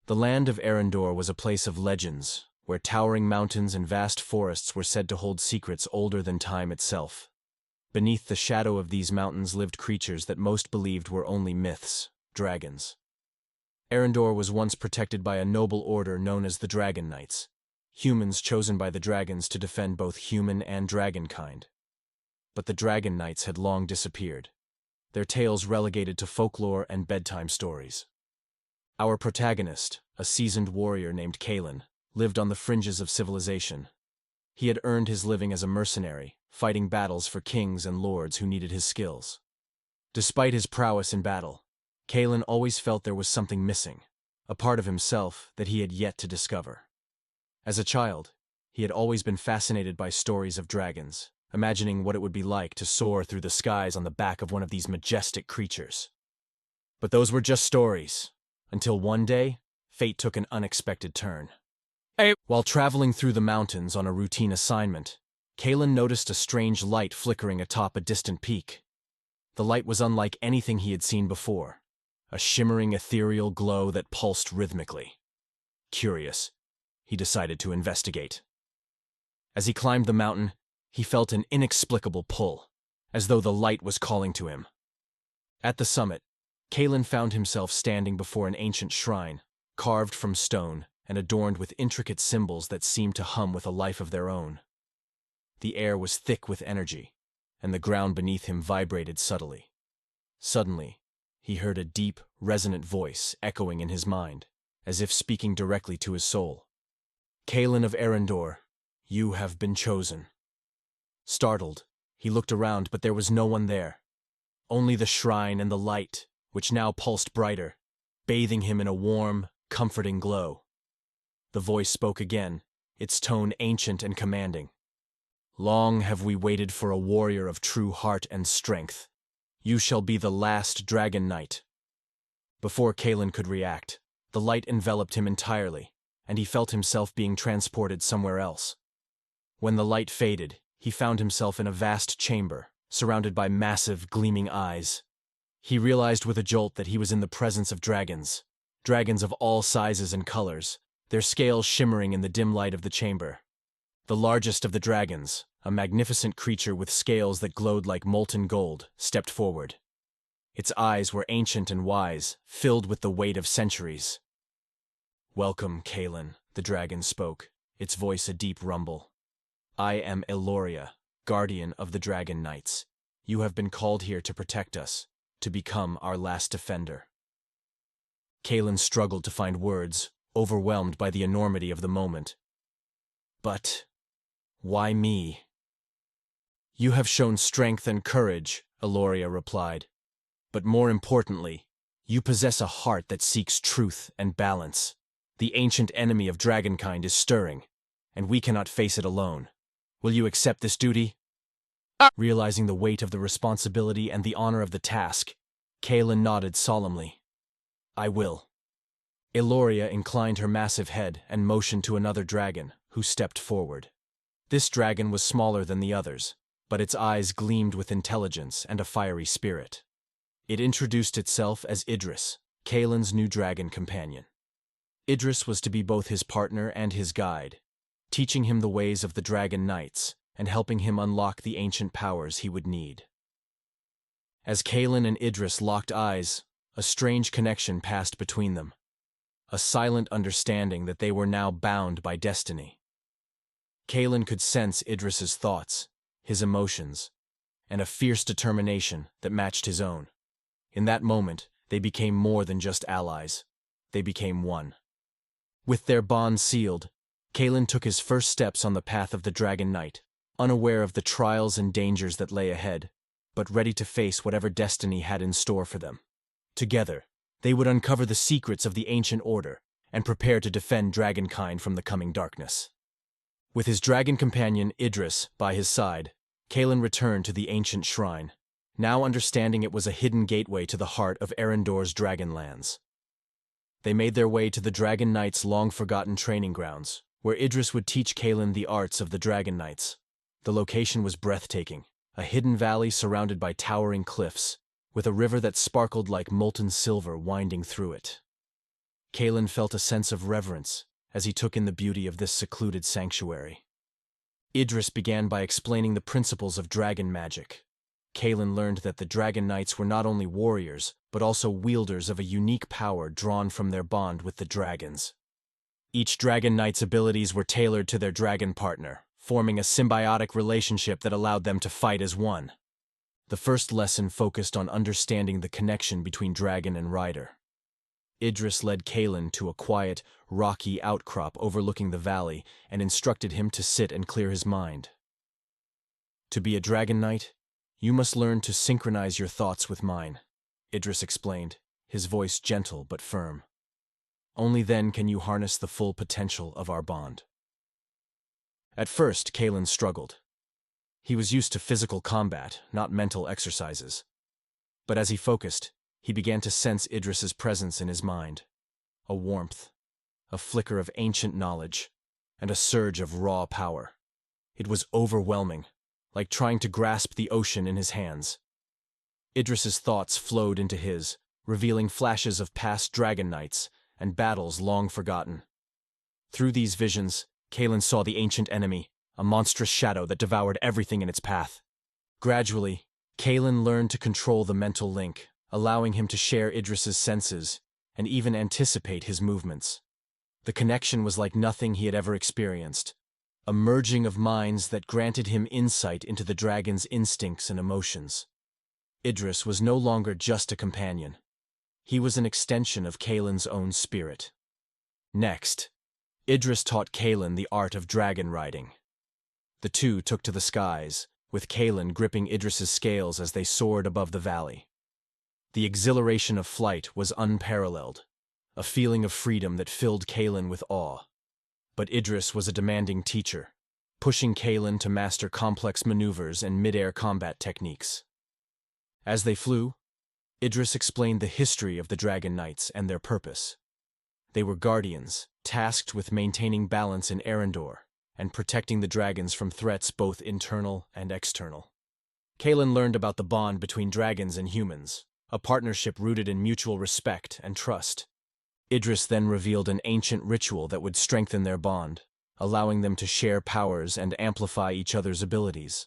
The land of Arendor was a place of legends, where towering mountains and vast forests were said to hold secrets older than time itself. Beneath the shadow of these mountains lived creatures that most believed were only myths, dragons. Arendor was once protected by a noble order known as the Dragon Knights, humans chosen by the dragons to defend both human and dragonkind. But the Dragon Knights had long disappeared, their tales relegated to folklore and bedtime stories. Our protagonist, a seasoned warrior named Kalen, lived on the fringes of civilization. He had earned his living as a mercenary, fighting battles for kings and lords who needed his skills. Despite his prowess in battle, Kalen always felt there was something missing, a part of himself that he had yet to discover. As a child, he had always been fascinated by stories of dragons, imagining what it would be like to soar through the skies on the back of one of these majestic creatures. But those were just stories, until one day, fate took an unexpected turn. While traveling through the mountains on a routine assignment, Kalen noticed a strange light flickering atop a distant peak. The light was unlike anything he had seen before, a shimmering ethereal glow that pulsed rhythmically. Curious, he decided to investigate. As he climbed the mountain, he felt an inexplicable pull, as though the light was calling to him. At the summit, Kalen found himself standing before an ancient shrine, carved from stone and adorned with intricate symbols that seemed to hum with a life of their own. The air was thick with energy, and the ground beneath him vibrated subtly. Suddenly, he heard a deep, resonant voice echoing in his mind, as if speaking directly to his soul. "Kalen of Arendor, you have been chosen." Startled, he looked around, but there was no one there. Only the shrine and the light, which now pulsed brighter, bathing him in a warm, comforting glow. The voice spoke again, its tone ancient and commanding. "Long have we waited for a warrior of true heart and strength. You shall be the last Dragon Knight." Before Kalen could react, the light enveloped him entirely, and he felt himself being transported somewhere else. When the light faded, he found himself in a vast chamber, surrounded by massive, gleaming eyes. He realized with a jolt that he was in the presence of dragons of all sizes and colors, their scales shimmering in the dim light of the chamber. The largest of the dragons, a magnificent creature with scales that glowed like molten gold, stepped forward. Its eyes were ancient and wise, filled with the weight of centuries. "Welcome, Kalen," the dragon spoke, its voice a deep rumble. "I am Eloria, guardian of the Dragon Knights. You have been called here to protect us, to become our last defender." Kalen struggled to find words, overwhelmed by the enormity of the moment. "But why me?" "You have shown strength and courage," Eloria replied. "But more importantly, you possess a heart that seeks truth and balance. The ancient enemy of dragonkind is stirring, and we cannot face it alone. Will you accept this duty?" Realizing the weight of the responsibility and the honor of the task, Kalen nodded solemnly. "I will." Eloria inclined her massive head and motioned to another dragon, who stepped forward. This dragon was smaller than the others, but its eyes gleamed with intelligence and a fiery spirit. It introduced itself as Idris, Kalen's new dragon companion. Idris was to be both his partner and his guide, teaching him the ways of the Dragon Knights and helping him unlock the ancient powers he would need. As Kalen and Idris locked eyes, a strange connection passed between them, a silent understanding that they were now bound by destiny. Kalen could sense Idris's thoughts, his emotions, and a fierce determination that matched his own. In that moment, they became more than just allies. They became one. With their bond sealed, Kalen took his first steps on the path of the Dragon Knight, unaware of the trials and dangers that lay ahead, but ready to face whatever destiny had in store for them. Together, they would uncover the secrets of the ancient order and prepare to defend dragonkind from the coming darkness. With his dragon companion, Idris, by his side, Kalen returned to the ancient shrine, now understanding it was a hidden gateway to the heart of Arendor's Dragonlands. They made their way to the Dragon Knights' long-forgotten training grounds, where Idris would teach Kalen the arts of the Dragon Knights. The location was breathtaking, a hidden valley surrounded by towering cliffs, with a river that sparkled like molten silver winding through it. Kalen felt a sense of reverence as he took in the beauty of this secluded sanctuary. Idris began by explaining the principles of dragon magic. Kalen learned that the Dragon Knights were not only warriors, but also wielders of a unique power drawn from their bond with the dragons. Each Dragon Knight's abilities were tailored to their dragon partner, forming a symbiotic relationship that allowed them to fight as one. The first lesson focused on understanding the connection between dragon and rider. Idris led Kalen to a quiet, rocky outcrop overlooking the valley and instructed him to sit and clear his mind. To be a Dragon Knight, you must learn to synchronize your thoughts with mine, Idris explained, his voice gentle but firm. Only then can you harness the full potential of our bond. At first, Kalen struggled. He was used to physical combat, not mental exercises. But as he focused, he began to sense Idris's presence in his mind. A warmth, a flicker of ancient knowledge, and a surge of raw power. It was overwhelming, like trying to grasp the ocean in his hands. Idris's thoughts flowed into his, revealing flashes of past Dragon Knights and battles long forgotten. Through these visions, Kalen saw the ancient enemy, a monstrous shadow that devoured everything in its path. Gradually, Kalen learned to control the mental link, allowing him to share Idris's senses and even anticipate his movements. The connection was like nothing he had ever experienced, a merging of minds that granted him insight into the dragon's instincts and emotions. Idris was no longer just a companion. He was an extension of Kalen's own spirit. Next, Idris taught Kalen the art of dragon riding. The two took to the skies, with Kalen gripping Idris's scales as they soared above the valley. The exhilaration of flight was unparalleled, a feeling of freedom that filled Kalen with awe. But Idris was a demanding teacher, pushing Kalen to master complex maneuvers and mid-air combat techniques. As they flew, Idris explained the history of the Dragon Knights and their purpose. They were guardians, tasked with maintaining balance in Arendor and protecting the dragons from threats both internal and external. Kalen learned about the bond between dragons and humans, a partnership rooted in mutual respect and trust. Idris then revealed an ancient ritual that would strengthen their bond, allowing them to share powers and amplify each other's abilities.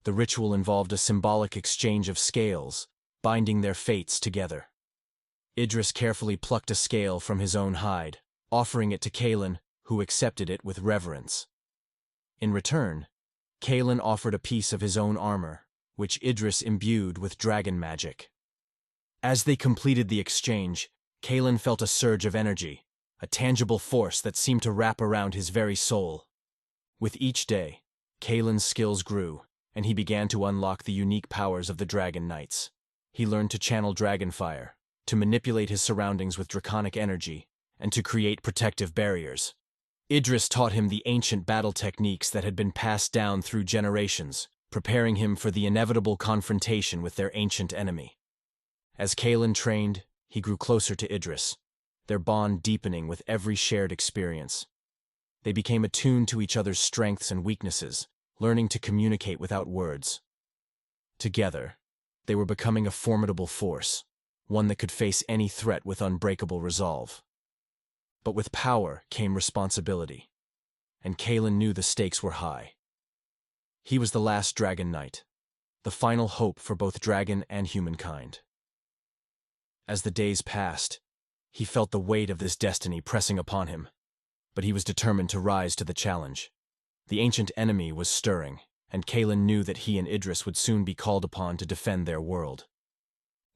The ritual involved a symbolic exchange of scales, binding their fates together. Idris carefully plucked a scale from his own hide, offering it to Kalen, who accepted it with reverence. In return, Kalen offered a piece of his own armor, which Idris imbued with dragon magic. As they completed the exchange, Kalen felt a surge of energy, a tangible force that seemed to wrap around his very soul. With each day, Kalen's skills grew, and he began to unlock the unique powers of the Dragon Knights. He learned to channel dragon fire, to manipulate his surroundings with draconic energy, and to create protective barriers. Idris taught him the ancient battle techniques that had been passed down through generations, preparing him for the inevitable confrontation with their ancient enemy. As Kalen trained, he grew closer to Idris, their bond deepening with every shared experience. They became attuned to each other's strengths and weaknesses, learning to communicate without words. Together, they were becoming a formidable force, one that could face any threat with unbreakable resolve. But with power came responsibility, and Kalen knew the stakes were high. He was the last Dragon Knight, the final hope for both dragon and humankind. As the days passed, he felt the weight of this destiny pressing upon him, but he was determined to rise to the challenge. The ancient enemy was stirring, and Kalen knew that he and Idris would soon be called upon to defend their world.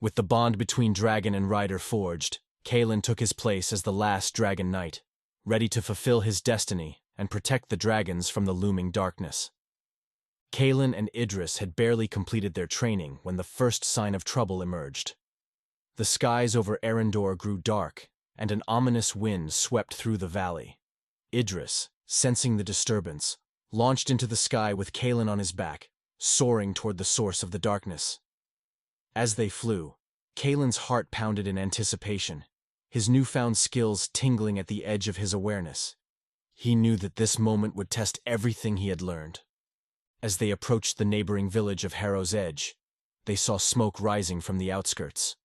With the bond between dragon and rider forged, Kalen took his place as the last Dragon Knight, ready to fulfill his destiny and protect the dragons from the looming darkness. Kalen and Idris had barely completed their training when the first sign of trouble emerged. The skies over Arendor grew dark, and an ominous wind swept through the valley. Idris, sensing the disturbance, launched into the sky with Kalen on his back, soaring toward the source of the darkness. As they flew, Kalen's heart pounded in anticipation, his newfound skills tingling at the edge of his awareness. He knew that this moment would test everything he had learned. As they approached the neighboring village of Harrow's Edge, they saw smoke rising from the outskirts.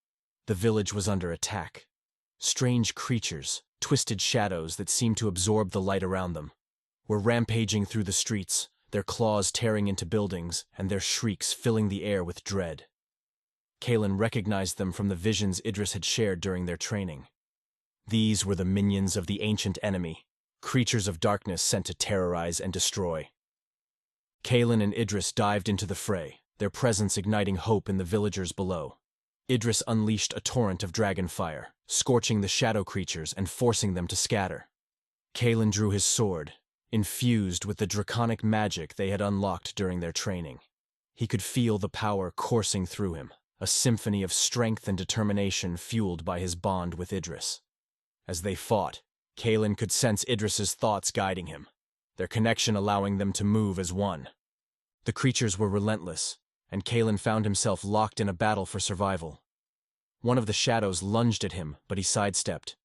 The village was under attack. Strange creatures, twisted shadows that seemed to absorb the light around them, were rampaging through the streets, their claws tearing into buildings and their shrieks filling the air with dread. Kalen recognized them from the visions Idris had shared during their training. These were the minions of the ancient enemy, creatures of darkness sent to terrorize and destroy. Kalen and Idris dived into the fray, their presence igniting hope in the villagers below. Idris unleashed a torrent of dragon fire, scorching the shadow creatures and forcing them to scatter. Kalen drew his sword, infused with the draconic magic they had unlocked during their training. He could feel the power coursing through him, a symphony of strength and determination fueled by his bond with Idris. As they fought, Kalen could sense Idris's thoughts guiding him, their connection allowing them to move as one. The creatures were relentless, and Kalen found himself locked in a battle for survival. One of the shadows lunged at him, but he sidestepped,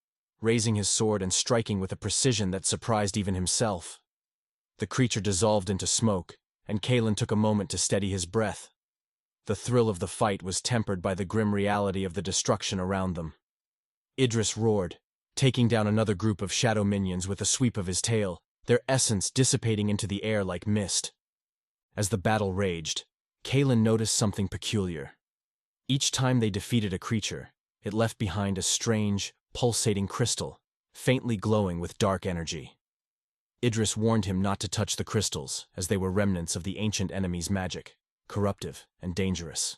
raising his sword and striking with a precision that surprised even himself. The creature dissolved into smoke, and Kalen took a moment to steady his breath. The thrill of the fight was tempered by the grim reality of the destruction around them. Idris roared, taking down another group of shadow minions with a sweep of his tail, their essence dissipating into the air like mist. As the battle raged, Kalen noticed something peculiar. Each time they defeated a creature, it left behind a strange, pulsating crystal, faintly glowing with dark energy. Idris warned him not to touch the crystals, as they were remnants of the ancient enemy's magic, corruptive and dangerous.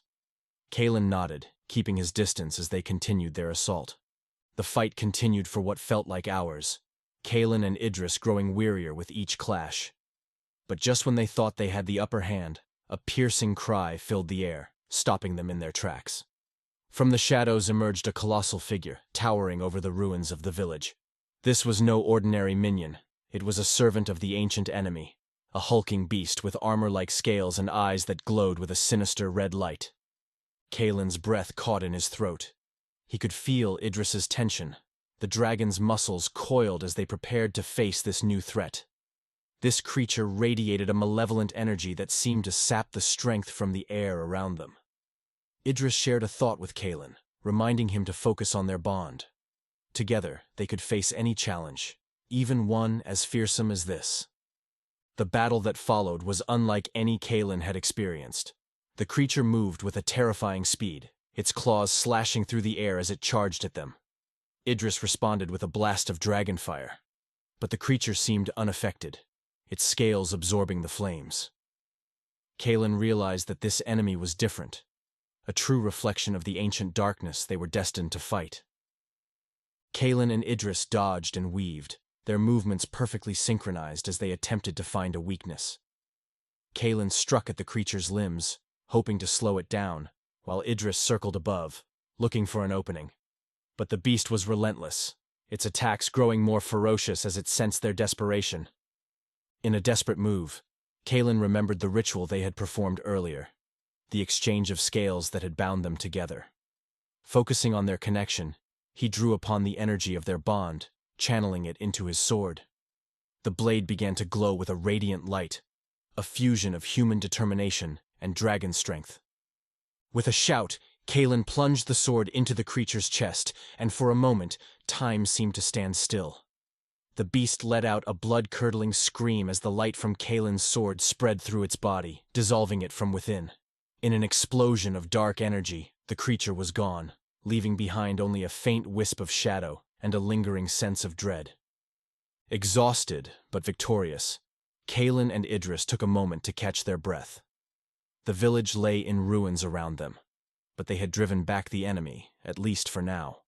Kalen nodded, keeping his distance as they continued their assault. The fight continued for what felt like hours, Kalen and Idris growing wearier with each clash. But just when they thought they had the upper hand, a piercing cry filled the air, stopping them in their tracks. From the shadows emerged a colossal figure, towering over the ruins of the village. This was no ordinary minion. It was a servant of the ancient enemy, a hulking beast with armor like scales and eyes that glowed with a sinister red light. Kalen's breath caught in his throat. He could feel Idris's tension. The dragon's muscles coiled as they prepared to face this new threat. This creature radiated a malevolent energy that seemed to sap the strength from the air around them. Idris shared a thought with Kalen, reminding him to focus on their bond. Together, they could face any challenge, even one as fearsome as this. The battle that followed was unlike any Kalen had experienced. The creature moved with a terrifying speed, its claws slashing through the air as it charged at them. Idris responded with a blast of dragon fire, but the creature seemed unaffected, its scales absorbing the flames. Kalen realized that this enemy was different, a true reflection of the ancient darkness they were destined to fight. Kalen and Idris dodged and weaved, their movements perfectly synchronized as they attempted to find a weakness. Kalen struck at the creature's limbs, hoping to slow it down, while Idris circled above, looking for an opening. But the beast was relentless, its attacks growing more ferocious as it sensed their desperation. In a desperate move, Kalen remembered the ritual they had performed earlier, the exchange of scales that had bound them together. Focusing on their connection, he drew upon the energy of their bond, channeling it into his sword. The blade began to glow with a radiant light, a fusion of human determination and dragon strength. With a shout, Kalen plunged the sword into the creature's chest, and for a moment, time seemed to stand still. The beast let out a blood-curdling scream as the light from Kalen's sword spread through its body, dissolving it from within. In an explosion of dark energy, the creature was gone, leaving behind only a faint wisp of shadow and a lingering sense of dread. Exhausted but victorious, Kalen and Idris took a moment to catch their breath. The village lay in ruins around them, but they had driven back the enemy, at least for now.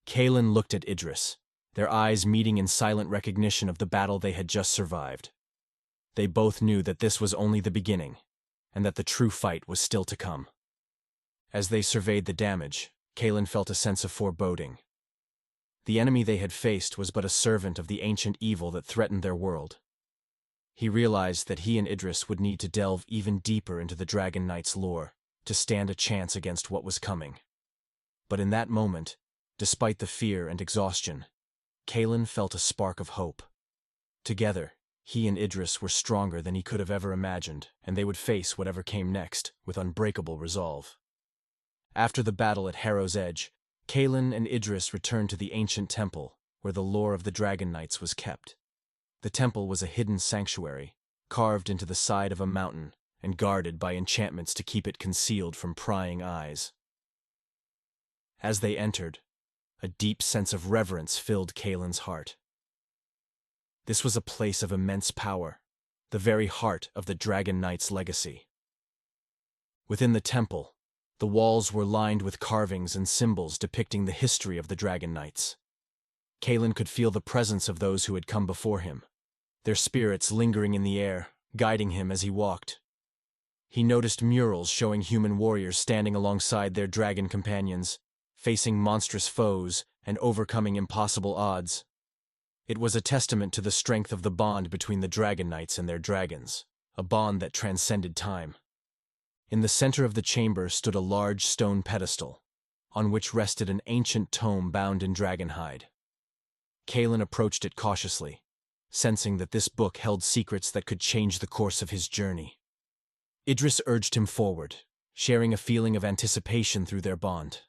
Kalen looked at Idris, their eyes meeting in silent recognition of the battle they had just survived. They both knew that this was only the beginning, and that the true fight was still to come. As they surveyed the damage, Kalen felt a sense of foreboding. The enemy they had faced was but a servant of the ancient evil that threatened their world. He realized that he and Idris would need to delve even deeper into the Dragon Knight's lore to stand a chance against what was coming. But in that moment, despite the fear and exhaustion, Kalen felt a spark of hope. Together, he and Idris were stronger than he could have ever imagined, and they would face whatever came next with unbreakable resolve. After the battle at Harrow's Edge, Kalen and Idris returned to the ancient temple, where the lore of the Dragon Knights was kept. The temple was a hidden sanctuary, carved into the side of a mountain and guarded by enchantments to keep it concealed from prying eyes. As they entered, a deep sense of reverence filled Kalen's heart. This was a place of immense power, the very heart of the Dragon Knight's legacy. Within the temple, the walls were lined with carvings and symbols depicting the history of the Dragon Knights. Kalen could feel the presence of those who had come before him, their spirits lingering in the air, guiding him as he walked. He noticed murals showing human warriors standing alongside their dragon companions, facing monstrous foes and overcoming impossible odds. It was a testament to the strength of the bond between the Dragon Knights and their dragons, a bond that transcended time. In the center of the chamber stood a large stone pedestal, on which rested an ancient tome bound in dragon hide. Kalen approached it cautiously, sensing that this book held secrets that could change the course of his journey. Idris urged him forward, sharing a feeling of anticipation through their bond.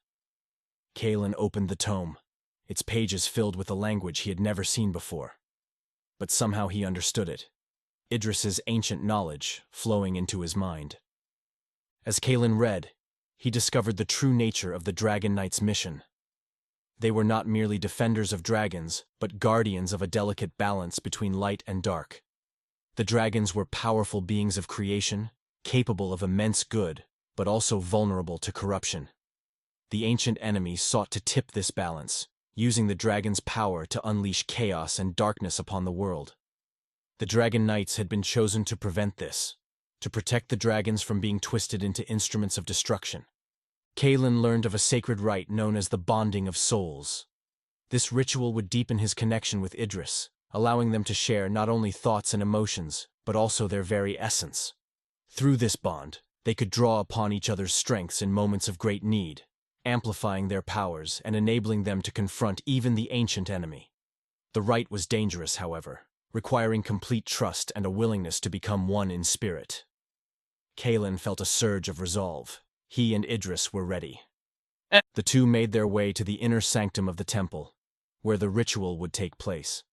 Kalen opened the tome, its pages filled with a language he had never seen before. But somehow he understood it, Idris's ancient knowledge flowing into his mind. As Kalen read, he discovered the true nature of the Dragon Knight's mission. They were not merely defenders of dragons, but guardians of a delicate balance between light and dark. The dragons were powerful beings of creation, capable of immense good, but also vulnerable to corruption. The ancient enemy sought to tip this balance, using the dragon's power to unleash chaos and darkness upon the world. The Dragon Knights had been chosen to prevent this, to protect the dragons from being twisted into instruments of destruction. Kalen learned of a sacred rite known as the bonding of souls. This ritual would deepen his connection with Idris, allowing them to share not only thoughts and emotions, but also their very essence. Through this bond, they could draw upon each other's strengths in moments of great need, amplifying their powers and enabling them to confront even the ancient enemy. The rite was dangerous, however, requiring complete trust and a willingness to become one in spirit. Kalen felt a surge of resolve. He and Idris were ready. The two made their way to the inner sanctum of the temple, where the ritual would take place.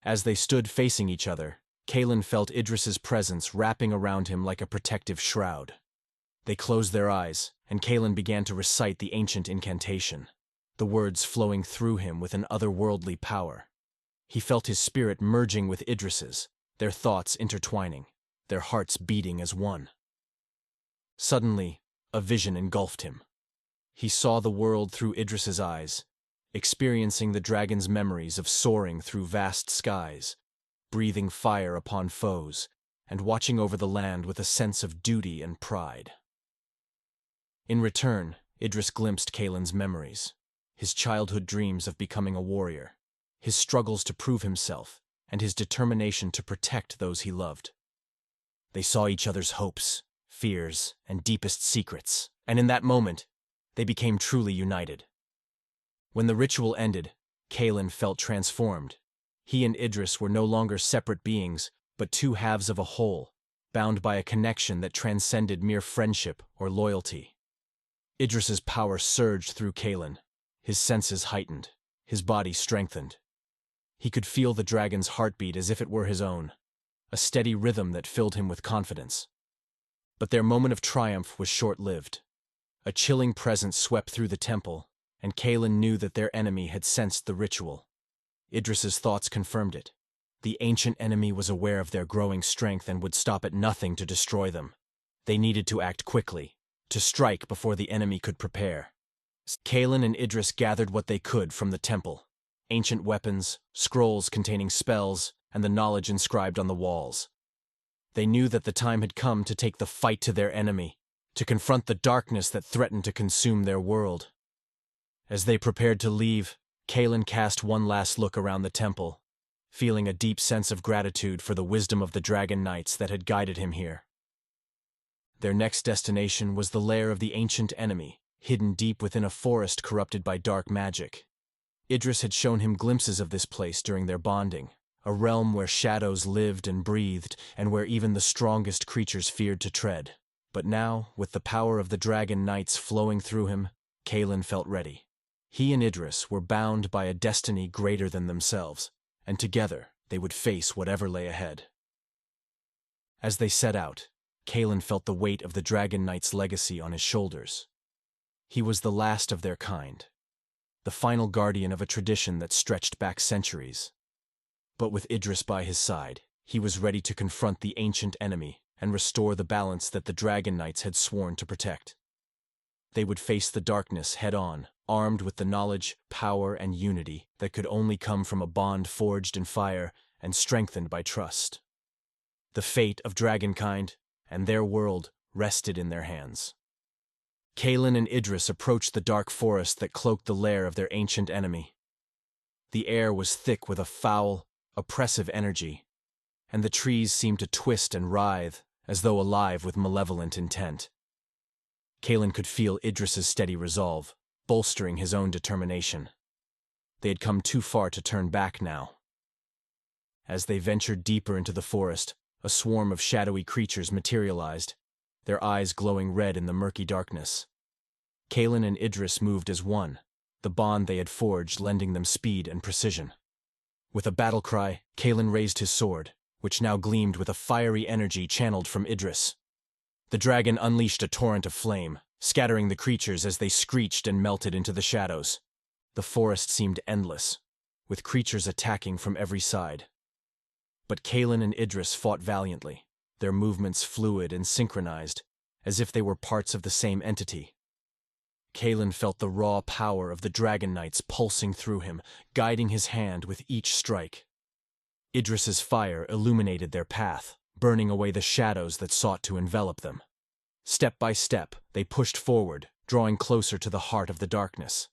As they stood facing each other, Kalen felt Idris's presence wrapping around him like a protective shroud. They closed their eyes, and Kalen began to recite the ancient incantation, the words flowing through him with an otherworldly power. He felt his spirit merging with Idris's, their thoughts intertwining, their hearts beating as one. Suddenly, a vision engulfed him. He saw the world through Idris's eyes, experiencing the dragon's memories of soaring through vast skies, breathing fire upon foes, and watching over the land with a sense of duty and pride. In return, Idris glimpsed Kalen's memories, his childhood dreams of becoming a warrior, his struggles to prove himself, and his determination to protect those he loved. They saw each other's hopes, fears, and deepest secrets, and in that moment, they became truly united. When the ritual ended, Kalen felt transformed. He and Idris were no longer separate beings, but two halves of a whole, bound by a connection that transcended mere friendship or loyalty. Idris's power surged through Kalen, his senses heightened, his body strengthened. He could feel the dragon's heartbeat as if it were his own, a steady rhythm that filled him with confidence. But their moment of triumph was short-lived. A chilling presence swept through the temple, and Kalen knew that their enemy had sensed the ritual. Idris's thoughts confirmed it. The ancient enemy was aware of their growing strength and would stop at nothing to destroy them. They needed to act quickly, to strike before the enemy could prepare. Kalen and Idris gathered what they could from the temple: ancient weapons, scrolls containing spells, and the knowledge inscribed on the walls. They knew that the time had come to take the fight to their enemy, to confront the darkness that threatened to consume their world. As they prepared to leave, Kalen cast one last look around the temple, feeling a deep sense of gratitude for the wisdom of the Dragon Knights that had guided him here. Their next destination was the lair of the ancient enemy, hidden deep within a forest corrupted by dark magic. Idris had shown him glimpses of this place during their bonding, a realm where shadows lived and breathed, and where even the strongest creatures feared to tread. But now, with the power of the Dragon Knights flowing through him, Kalen felt ready. He and Idris were bound by a destiny greater than themselves, and together they would face whatever lay ahead. As they set out, Kalen felt the weight of the Dragon Knight's legacy on his shoulders. He was the last of their kind, the final guardian of a tradition that stretched back centuries. But with Idris by his side, he was ready to confront the ancient enemy and restore the balance that the Dragon Knights had sworn to protect. They would face the darkness head-on, armed with the knowledge, power, and unity that could only come from a bond forged in fire and strengthened by trust. The fate of dragonkind and their world rested in their hands. Kalen and Idris approached the dark forest that cloaked the lair of their ancient enemy. The air was thick with a foul, oppressive energy, and the trees seemed to twist and writhe as though alive with malevolent intent. Kalen could feel Idris's steady resolve, bolstering his own determination. They had come too far to turn back now. As they ventured deeper into the forest, a swarm of shadowy creatures materialized, their eyes glowing red in the murky darkness. Kalen and Idris moved as one, the bond they had forged lending them speed and precision. With a battle cry, Kalen raised his sword, which now gleamed with a fiery energy channeled from Idris. The dragon unleashed a torrent of flame, scattering the creatures as they screeched and melted into the shadows. The forest seemed endless, with creatures attacking from every side. But Kalen and Idris fought valiantly, their movements fluid and synchronized, as if they were parts of the same entity. Kalen felt the raw power of the Dragon Knights pulsing through him, guiding his hand with each strike. Idris's fire illuminated their path, burning away the shadows that sought to envelop them. Step by step, they pushed forward, drawing closer to the heart of the darkness.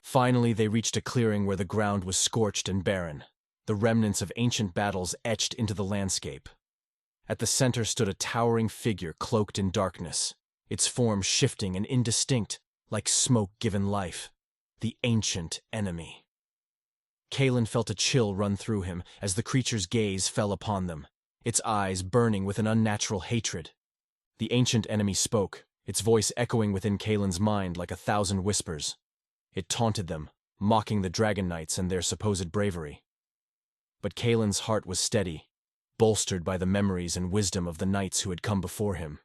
Finally, they reached a clearing where the ground was scorched and barren, the remnants of ancient battles etched into the landscape. At the center stood a towering figure cloaked in darkness, its form shifting and indistinct, like smoke given life. The ancient enemy. Kalen felt a chill run through him as the creature's gaze fell upon them, its eyes burning with an unnatural hatred. The ancient enemy spoke, its voice echoing within Kalen's mind like 1,000 whispers. It taunted them, mocking the Dragon Knights and their supposed bravery. But Kalen's heart was steady, bolstered by the memories and wisdom of the knights who had come before him.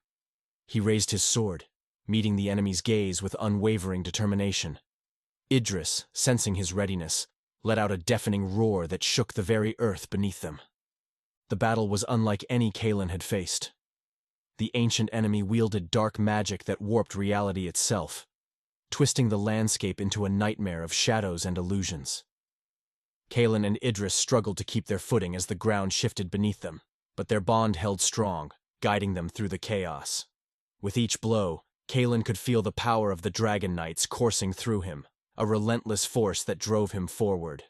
He raised his sword, meeting the enemy's gaze with unwavering determination. Idris, sensing his readiness, let out a deafening roar that shook the very earth beneath them. The battle was unlike any Kalen had faced. The ancient enemy wielded dark magic that warped reality itself, twisting the landscape into a nightmare of shadows and illusions. Kalen and Idris struggled to keep their footing as the ground shifted beneath them, but their bond held strong, guiding them through the chaos. With each blow, Kalen could feel the power of the Dragon Knights coursing through him, a relentless force that drove him forward.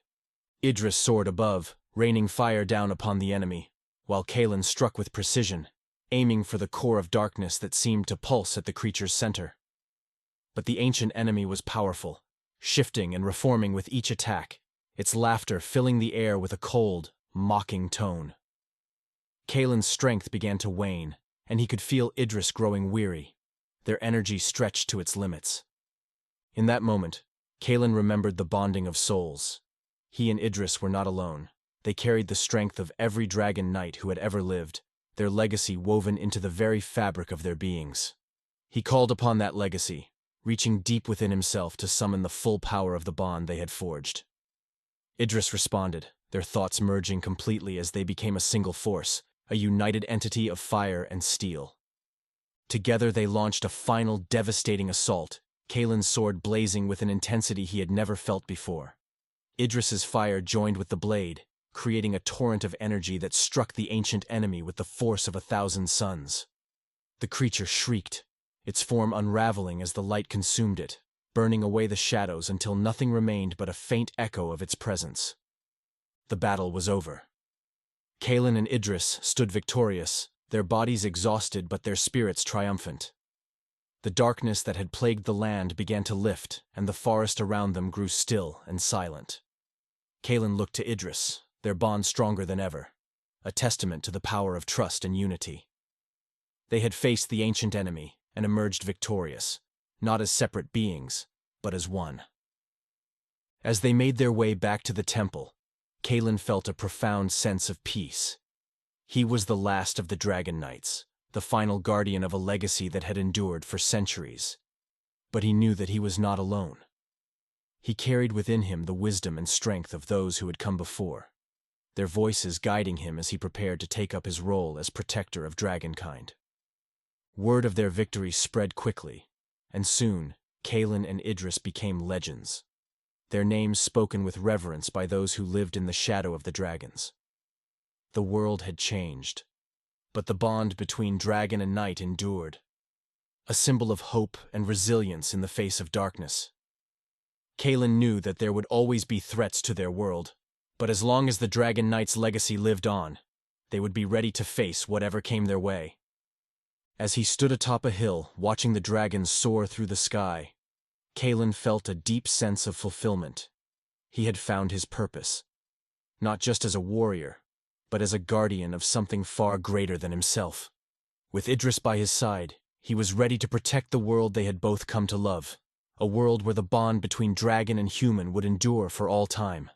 Idris soared above, raining fire down upon the enemy, while Kalen struck with precision, aiming for the core of darkness that seemed to pulse at the creature's center. But the ancient enemy was powerful, shifting and reforming with each attack, its laughter filling the air with a cold, mocking tone. Kalen's strength began to wane, and he could feel Idris growing weary, their energy stretched to its limits. In that moment, Kalen remembered the bonding of souls. He and Idris were not alone. They carried the strength of every Dragon Knight who had ever lived, their legacy woven into the very fabric of their beings. He called upon that legacy, reaching deep within himself to summon the full power of the bond they had forged. Idris responded, their thoughts merging completely as they became a single force, a united entity of fire and steel. Together they launched a final devastating assault, Kalen's sword blazing with an intensity he had never felt before. Idris's fire joined with the blade, creating a torrent of energy that struck the ancient enemy with the force of 1,000 suns. The creature shrieked, its form unraveling as the light consumed it, burning away the shadows until nothing remained but a faint echo of its presence. The battle was over. Kalen and Idris stood victorious, their bodies exhausted but their spirits triumphant. The darkness that had plagued the land began to lift, and the forest around them grew still and silent. Kalen looked to Idris, their bond stronger than ever, a testament to the power of trust and unity. They had faced the ancient enemy and emerged victorious, not as separate beings, but as one. As they made their way back to the temple, Kalen felt a profound sense of peace. He was the last of the Dragon Knights, the final guardian of a legacy that had endured for centuries. But he knew that he was not alone. He carried within him the wisdom and strength of those who had come before, their voices guiding him as he prepared to take up his role as protector of dragonkind. Word of their victory spread quickly, and soon Kalen and Idris became legends, their names spoken with reverence by those who lived in the shadow of the dragons. The world had changed, but the bond between dragon and knight endured, a symbol of hope and resilience in the face of darkness. Kalen knew that there would always be threats to their world, but as long as the Dragon Knight's legacy lived on, they would be ready to face whatever came their way. As he stood atop a hill, watching the dragons soar through the sky, Kalen felt a deep sense of fulfillment. He had found his purpose, not just as a warrior, but as a guardian of something far greater than himself. With Idris by his side, he was ready to protect the world they had both come to love, a world where the bond between dragon and human would endure for all time.